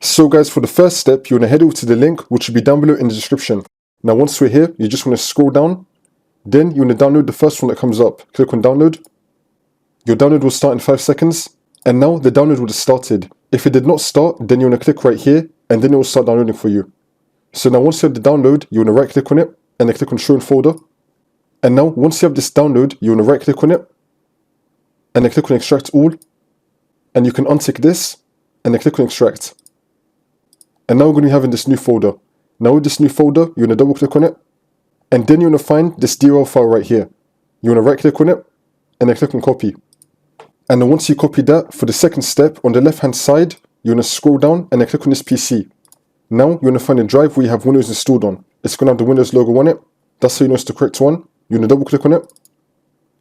So guys, for the first step, you want to head over to the link, which will be down below in the description. Now once we're here, you just want to scroll down. Then you want to download the first one that comes up. Click on download. Your download will start in 5 seconds. And now the download would have started. If it did not start, then you want to click right here, and then it will start downloading for you. So now once you have the download, you want to right click on it, and then click on show in folder. And now once you have this download, you want to right click on it, and then click on extract all. And you can untick this, and then click on extract. And now we're going to be having this new folder. Now with this new folder, you want to double click on it, and then you want to find this DLL file right here. You want to right click on it, and then click on copy. And then once you copy that, for the second step, on the left hand side, you want to scroll down and then click on this PC. Now you want to find a drive where you have Windows installed on. It's going to have the Windows logo on it. That's how you know it's the correct one. You want to double click on it,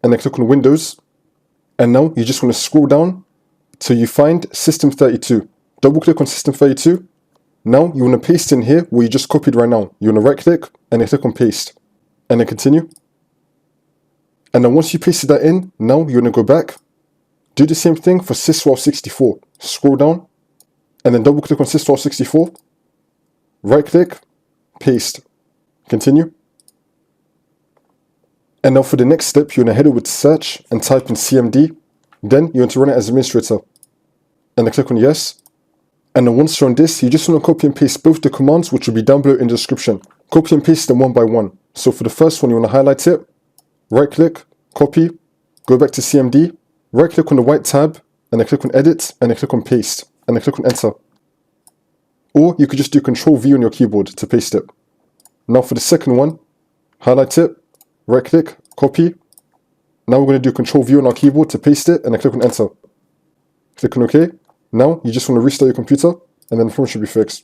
and then click on Windows. And now you just want to scroll down till you find System32. Double click on System32. Now you want to paste in here where you just copied right now. You want to right click and then click on paste. And then continue. And then once you pasted that in, now you want to go back. Do the same thing for Sys64. Scroll down and then double click on Sys64. Right click, paste. Continue. And now for the next step, you want to head over to search and type in CMD. Then you want to run it as administrator. And then click on yes. And then once you're on this, you just want to copy and paste both the commands, which will be down below in the description. Copy and paste them one by one. So for the first one, you want to highlight it, right click, copy, go back to CMD, right click on the white tab, and then click on edit, and then click on paste, and then click on enter. Or you could just do Ctrl V on your keyboard to paste it. Now for the second one, highlight it, right click, copy. Now we're going to do Ctrl V on our keyboard to paste it, and then click on enter. Click on OK. Now you just want to restart your computer, and then the problem should be fixed.